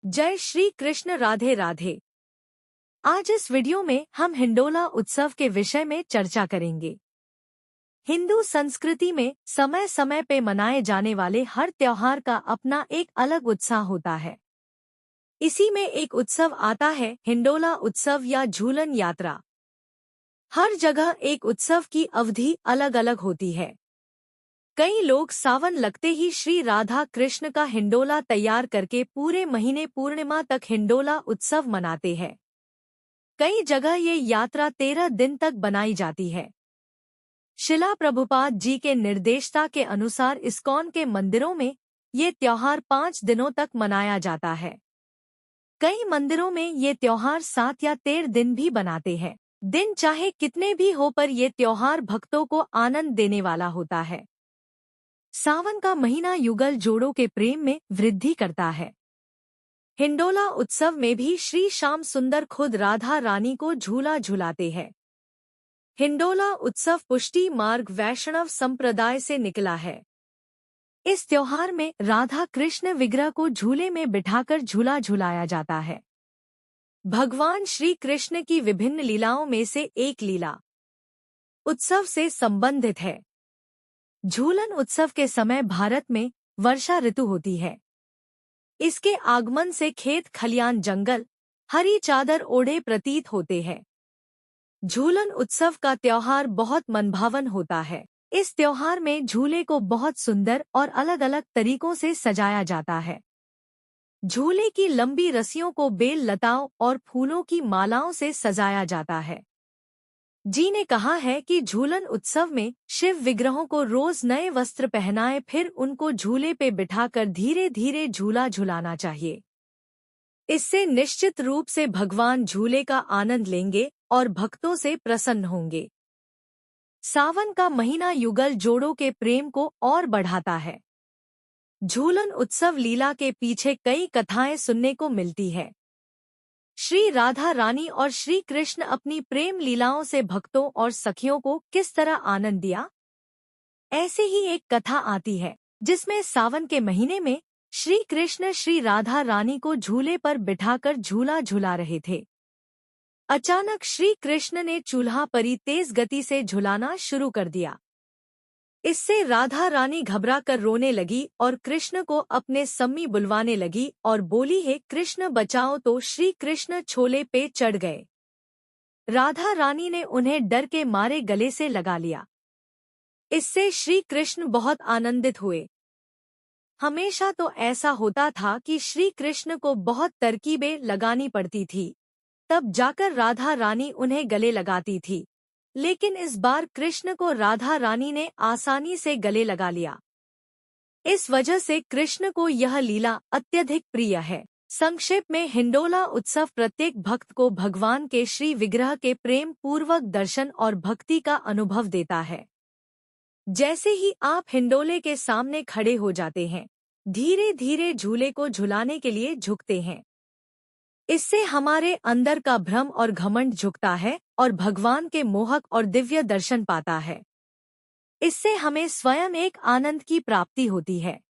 जय श्री कृष्ण। राधे राधे। आज इस वीडियो में हम हिंडोला उत्सव के विषय में चर्चा करेंगे। हिंदू संस्कृति में समय समय पे मनाए जाने वाले हर त्योहार का अपना एक अलग उत्साह होता है। इसी में एक उत्सव आता है हिंडोला उत्सव या झूलन यात्रा। हर जगह एक उत्सव की अवधि अलग अलग होती है। कई लोग सावन लगते ही श्री राधा कृष्ण का हिंडोला तैयार करके पूरे महीने पूर्णिमा तक हिंडोला उत्सव मनाते हैं। कई जगह ये यात्रा 13 दिन तक बनाई जाती है। शिला प्रभुपाद जी के निर्देशता के अनुसार इस्कॉन के मंदिरों में ये त्योहार 5 दिनों तक मनाया जाता है। कई मंदिरों में ये त्योहार 7 या 13 दिन भी बनाते हैं। दिन चाहे कितने भी हो पर ये त्योहार भक्तों को आनंद देने वाला होता है। सावन का महीना युगल जोड़ों के प्रेम में वृद्धि करता है। हिंडोला उत्सव में भी श्री श्याम सुंदर खुद राधा रानी को झूला झुलाते हैं। हिंडोला उत्सव पुष्टि मार्ग वैष्णव संप्रदाय से निकला है। इस त्योहार में राधा कृष्ण विग्रह को झूले में बिठाकर झूला झुलाया जाता है। भगवान श्री कृष्ण की विभिन्न लीलाओं में से एक लीला उत्सव से संबंधित है। झूलन उत्सव के समय भारत में वर्षा ऋतु होती है। इसके आगमन से खेत खलियान जंगल हरी चादर ओढ़े प्रतीत होते हैं। झूलन उत्सव का त्योहार बहुत मनभावन होता है। इस त्योहार में झूले को बहुत सुंदर और अलग अलग तरीकों से सजाया जाता है। झूले की लंबी रस्सियों को बेल लताओं और फूलों की मालाओं से सजाया जाता है। जी ने कहा है कि झूलन उत्सव में शिव विग्रहों को रोज नए वस्त्र पहनाए फिर उनको झूले पे बिठाकर धीरे धीरे झूला झुलाना चाहिए। इससे निश्चित रूप से भगवान झूले का आनंद लेंगे और भक्तों से प्रसन्न होंगे। सावन का महीना युगल जोड़ों के प्रेम को और बढ़ाता है। झूलन उत्सव लीला के पीछे कई कथाएं सुनने को मिलती है। श्री राधा रानी और श्री कृष्ण अपनी प्रेम लीलाओं से भक्तों और सखियों को किस तरह आनंद दिया। ऐसे ही एक कथा आती है जिसमें सावन के महीने में श्री कृष्ण श्री राधा रानी को झूले पर बिठाकर झूला झुला रहे थे। अचानक श्री कृष्ण ने चूल्हा परी तेज गति से झुलाना शुरू कर दिया। इससे राधा रानी घबरा कर रोने लगी और कृष्ण को अपने सम्मी बुलवाने लगी और बोली, हे कृष्ण बचाओ। तो श्री कृष्ण छोले पे चढ़ गए। राधा रानी ने उन्हें डर के मारे गले से लगा लिया। इससे श्री कृष्ण बहुत आनंदित हुए। हमेशा तो ऐसा होता था कि श्री कृष्ण को बहुत तरकीबें लगानी पड़ती थी, तब जाकर राधा रानी उन्हें गले लगाती थी। लेकिन इस बार कृष्ण को राधा रानी ने आसानी से गले लगा लिया। इस वजह से कृष्ण को यह लीला अत्यधिक प्रिय है। संक्षेप में हिंडोला उत्सव प्रत्येक भक्त को भगवान के श्री विग्रह के प्रेम पूर्वक दर्शन और भक्ति का अनुभव देता है। जैसे ही आप हिंडोले के सामने खड़े हो जाते हैं, धीरे धीरे झूले को झुलाने के लिए झुकते हैं। इससे हमारे अंदर का भ्रम और घमंड झुकता है और भगवान के मोहक और दिव्य दर्शन पाता है। इससे हमें स्वयं एक आनंद की प्राप्ति होती है।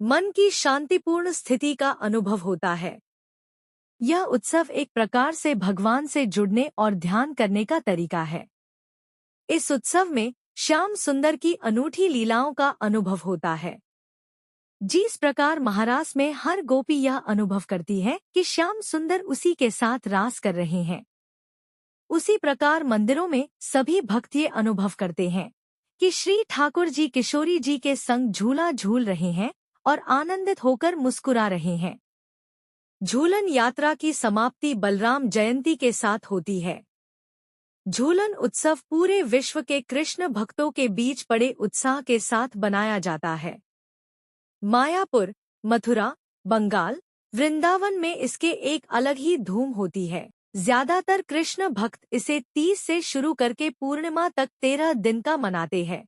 मन की शांतिपूर्ण स्थिति का अनुभव होता है। यह उत्सव एक प्रकार से भगवान से जुड़ने और ध्यान करने का तरीका है। इस उत्सव में श्याम सुंदर की अनूठी लीलाओं का अनुभव होता है। जिस प्रकार महारास में हर गोपी यह अनुभव करती है कि श्याम सुंदर उसी के साथ रास कर रहे हैं, उसी प्रकार मंदिरों में सभी भक्त ये अनुभव करते हैं कि श्री ठाकुर जी किशोरी जी के संग झूला झूल रहे हैं और आनंदित होकर मुस्कुरा रहे हैं। झूलन यात्रा की समाप्ति बलराम जयंती के साथ होती है। झूलन उत्सव पूरे विश्व के कृष्ण भक्तों के बीच बड़े उत्साह के साथ बनाया जाता है। मायापुर, मथुरा, बंगाल, वृंदावन में इसके एक अलग ही धूम होती है। ज्यादातर कृष्ण भक्त इसे 30 से शुरू करके पूर्णिमा तक 13 दिन का मनाते हैं।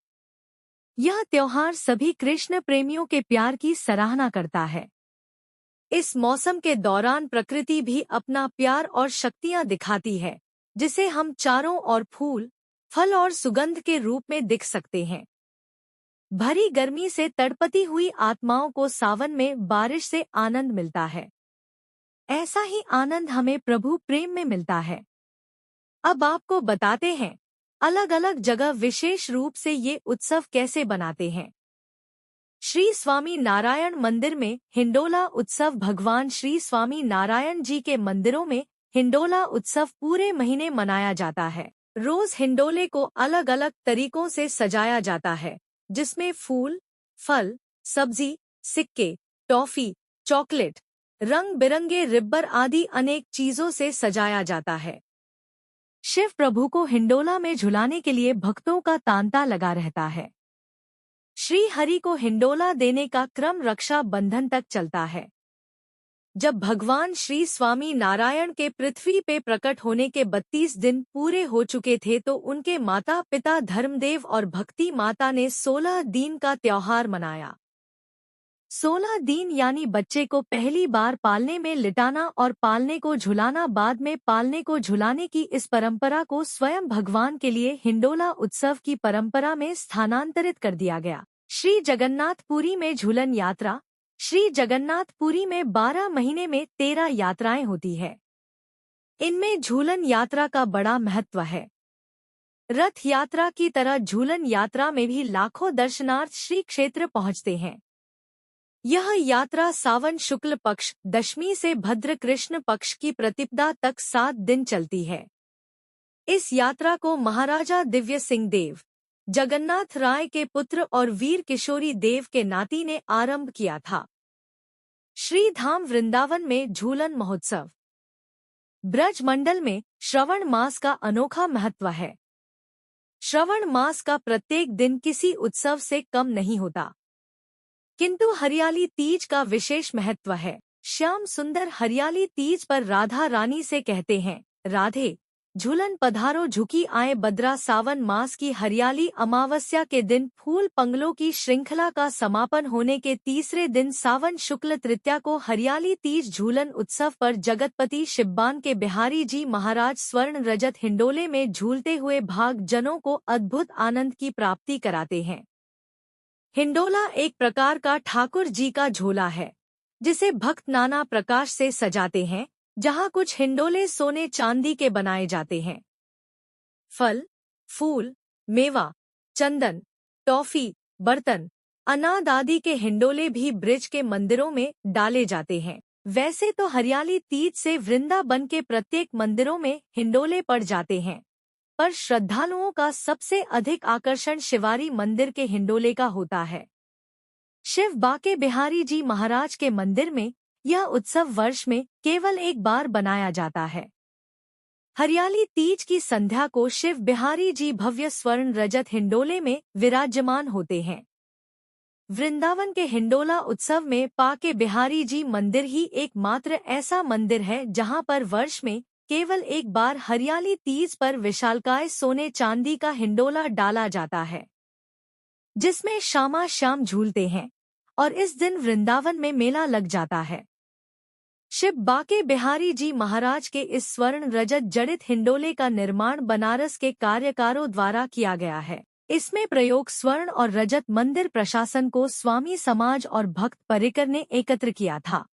यह त्योहार सभी कृष्ण प्रेमियों के प्यार की सराहना करता है। इस मौसम के दौरान प्रकृति भी अपना प्यार और शक्तियां दिखाती है, जिसे हम चारों ओर फूल, फल और सुगंध के रूप में दिख सकते हैं। भरी गर्मी से तड़पती हुई आत्माओं को सावन में बारिश से आनंद मिलता है। ऐसा ही आनंद हमें प्रभु प्रेम में मिलता है। अब आपको बताते हैं अलग अलग जगह विशेष रूप से ये उत्सव कैसे बनाते हैं। श्री स्वामी नारायण मंदिर में हिंडोला उत्सव। भगवान श्री स्वामी नारायण जी के मंदिरों में हिंडोला उत्सव पूरे महीने मनाया जाता है। रोज हिंडोले को अलग अलग तरीकों से सजाया जाता है, जिसमें फूल, फल, सब्जी, सिक्के, टॉफी, चॉकलेट, रंग बिरंगे रिब्बर आदि अनेक चीजों से सजाया जाता है। शिव प्रभु को हिंडोला में झुलाने के लिए भक्तों का तांता लगा रहता है। श्री हरि को हिंडोला देने का क्रम रक्षा बंधन तक चलता है। जब भगवान श्री स्वामी नारायण के पृथ्वी पे प्रकट होने के 32 दिन पूरे हो चुके थे तो उनके माता पिता धर्मदेव और भक्ति माता ने 16 दिन का त्योहार मनाया। 16 दिन यानी बच्चे को पहली बार पालने में लिटाना और पालने को झुलाना, बाद में पालने को झुलाने की इस परंपरा को स्वयं भगवान के लिए हिंडोला उत्सव की परंपरा में स्थानांतरित कर दिया गया। श्री जगन्नाथपुरी में झूलन यात्रा। श्री जगन्नाथपुरी में 12 महीने में 13 यात्राएं होती है। इनमें झूलन यात्रा का बड़ा महत्व है। रथ यात्रा की तरह झूलन यात्रा में भी लाखों दर्शनार्थ श्री क्षेत्र पहुंचते हैं। यह यात्रा सावन शुक्ल पक्ष दशमी से भद्र कृष्ण पक्ष की प्रतिपदा तक 7 दिन चलती है। इस यात्रा को महाराजा दिव्य सिंह देव, जगन्नाथ राय के पुत्र और वीर किशोरी देव के नाती ने आरंभ किया था। श्री धाम वृंदावन में झूलन महोत्सव। ब्रज मंडल में श्रवण मास का अनोखा महत्व है। श्रवण मास का प्रत्येक दिन किसी उत्सव से कम नहीं होता, किंतु हरियाली तीज का विशेष महत्व है। श्याम सुंदर हरियाली तीज पर राधा रानी से कहते हैं, राधे झूलन पधारो झुकी आए बद्रा। सावन मास की हरियाली अमावस्या के दिन फूल पंगलों की श्रृंखला का समापन होने के तीसरे दिन सावन शुक्ल तृतीया को हरियाली तीज झूलन उत्सव पर जगतपति शिब्बान के बिहारी जी महाराज स्वर्ण रजत हिंडोले में झूलते हुए भाग जनों को अद्भुत आनंद की प्राप्ति कराते हैं। हिंडोला एक प्रकार का ठाकुर जी का झोला है, जिसे भक्त नाना प्रकाश से सजाते हैं, जहाँ कुछ हिंडोले सोने चांदी के बनाए जाते हैं। फल, फूल, मेवा, चंदन, टॉफी, बर्तन, अनाज आदि के हिंडोले भी ब्रिज के मंदिरों में डाले जाते हैं। वैसे तो हरियाली तीज से वृंदावन के प्रत्येक मंदिरों में हिंडोले पड़ जाते हैं, पर श्रद्धालुओं का सबसे अधिक आकर्षण शिवारी मंदिर के हिंडोले का होता है। शिव बाके बिहारी जी महाराज के मंदिर में यह उत्सव वर्ष में केवल एक बार बनाया जाता है। हरियाली तीज की संध्या को शिव बिहारी जी भव्य स्वर्ण रजत हिंडोले में विराजमान होते हैं। वृंदावन के हिंडोला उत्सव में बाके बिहारी जी मंदिर ही एकमात्र ऐसा मंदिर है जहां पर वर्ष में केवल एक बार हरियाली तीज पर विशालकाय सोने चांदी का हिंडोला डाला जाता है, जिसमें श्यामा श्याम झूलते हैं और इस दिन वृंदावन में मेला लग जाता है। शिव बाके बिहारी जी महाराज के इस स्वर्ण रजत जड़ित हिंडोले का निर्माण बनारस के कार्यकारों द्वारा किया गया है। इसमें प्रयोग स्वर्ण और रजत मंदिर प्रशासन को स्वामी समाज और भक्त परिकर ने एकत्र किया था।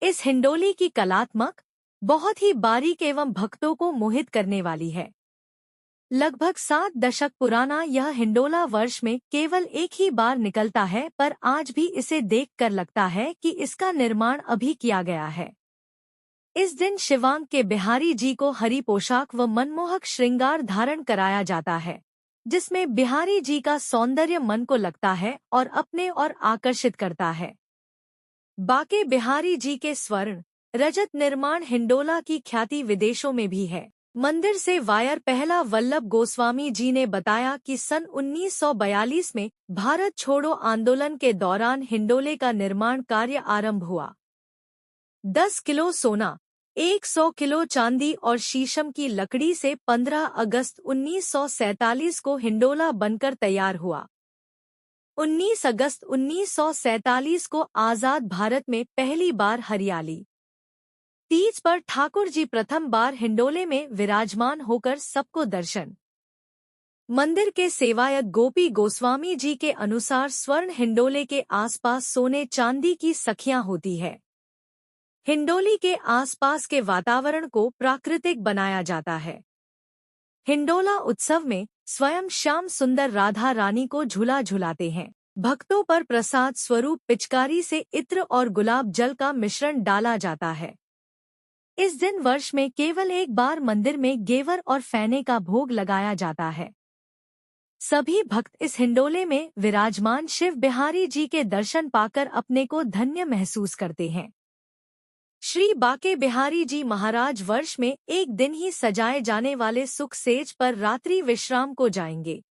इस हिंडोले की कलात्मक बहुत ही बारीक एवं भक्तों को मोहित करने वाली है। लगभग 7 दशक पुराना यह हिंडोला वर्ष में केवल एक ही बार निकलता है, पर आज भी इसे देखकर लगता है कि इसका निर्माण अभी किया गया है। इस दिन शिवांग के बिहारी जी को हरी पोशाक व मनमोहक श्रृंगार धारण कराया जाता है, जिसमें बिहारी जी का सौंदर्य मन को लगता है और अपने और आकर्षित करता है। बाके बिहारी जी के स्वर्ण रजत निर्माण हिंडोला की ख्याति विदेशों में भी है। मंदिर से वायर पहला वल्लभ गोस्वामी जी ने बताया कि सन 1942 में भारत छोड़ो आंदोलन के दौरान हिंडोले का निर्माण कार्य आरंभ हुआ। 10 किलो सोना, 100 किलो चांदी और शीशम की लकड़ी से 15 अगस्त 1947 को हिंडोला बनकर तैयार हुआ। 19 अगस्त 1947 को आजाद भारत में पहली बार हरियाली तीज पर ठाकुर जी प्रथम बार हिंडोले में विराजमान होकर सबको दर्शन। मंदिर के सेवायत गोपी गोस्वामी जी के अनुसार स्वर्ण हिंडोले के आसपास सोने चांदी की सखियां होती है। हिंडोली के आसपास के वातावरण को प्राकृतिक बनाया जाता है। हिंडोला उत्सव में स्वयं श्याम सुंदर राधा रानी को झूला झुलाते हैं। भक्तों पर प्रसाद स्वरूप पिचकारी से इत्र और गुलाब जल का मिश्रण डाला जाता है। इस दिन वर्ष में केवल एक बार मंदिर में गेवर और फैने का भोग लगाया जाता है। सभी भक्त इस हिंडोले में विराजमान शिव बिहारी जी के दर्शन पाकर अपने को धन्य महसूस करते हैं। श्री बाके बिहारी जी महाराज वर्ष में एक दिन ही सजाए जाने वाले सुख सेज पर रात्रि विश्राम को जाएंगे।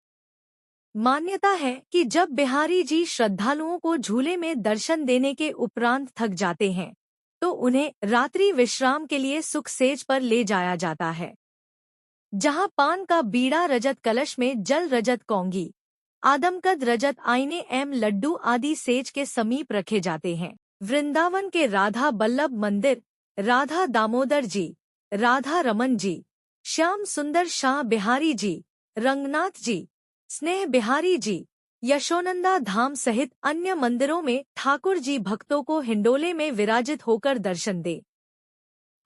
मान्यता है कि जब बिहारी जी श्रद्धालुओं को झूले में दर्शन देने के उपरांत थक जाते हैं तो उन्हें रात्रि विश्राम के लिए सुख सेज पर ले जाया जाता है, जहां पान का बीड़ा रजत कलश में जल रजत कौंगी, आदमकद रजत आईने एम लड्डू आदि सेज के समीप रखे जाते हैं। वृंदावन के राधा बल्लभ मंदिर, राधा दामोदर जी, राधा रमन जी, श्याम सुंदर शाह बिहारी जी, रंगनाथ जी, स्नेह बिहारी जी, यशोनंदा धाम सहित अन्य मंदिरों में ठाकुर जी भक्तों को हिंडोले में विराजित होकर दर्शन दे।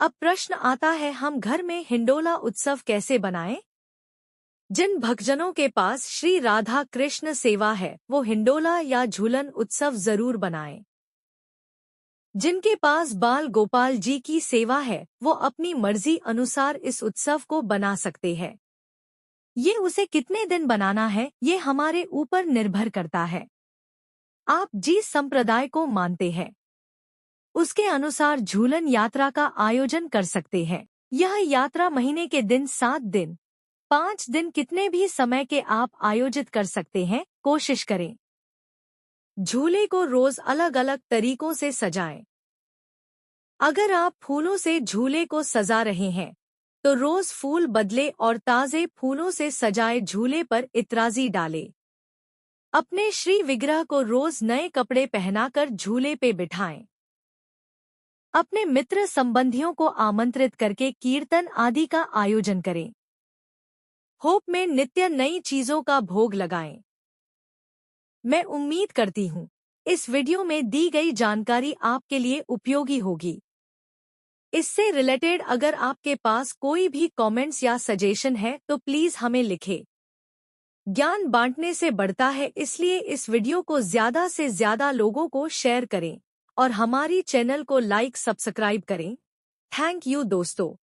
अब प्रश्न आता है, हम घर में हिंडोला उत्सव कैसे बनाएं? जिन भक्तजनों के पास श्री राधा कृष्ण सेवा है वो हिंडोला या झूलन उत्सव जरूर बनाएं। जिनके पास बाल गोपाल जी की सेवा है वो अपनी मर्जी अनुसार इस उत्सव को बना सकते हैं। ये उसे कितने दिन बनाना है ये हमारे ऊपर निर्भर करता है। आप जिस संप्रदाय को मानते हैं उसके अनुसार झूलन यात्रा का आयोजन कर सकते हैं। यह यात्रा महीने के दिन 7 दिन, 5 दिन कितने भी समय के आप आयोजित कर सकते हैं। कोशिश करें झूले को रोज अलग अलग तरीकों से सजाएं। अगर आप फूलों से झूले को सजा रहे हैं तो रोज फूल बदले और ताजे फूलों से सजाए झूले पर इत्राजी डालें। अपने श्री विग्रह को रोज नए कपड़े पहनाकर झूले पे बिठाएं। अपने मित्र संबंधियों को आमंत्रित करके कीर्तन आदि का आयोजन करें। होप में नित्य नई चीजों का भोग लगाएं। मैं उम्मीद करती हूँ इस वीडियो में दी गई जानकारी आपके लिए उपयोगी होगी। इससे रिलेटेड अगर आपके पास कोई भी कमेंट्स या सजेशन है तो प्लीज हमें लिखें। ज्ञान बांटने से बढ़ता है, इसलिए इस वीडियो को ज्यादा से ज्यादा लोगों को शेयर करें और हमारी चैनल को लाइक सब्सक्राइब करें। थैंक यू दोस्तों।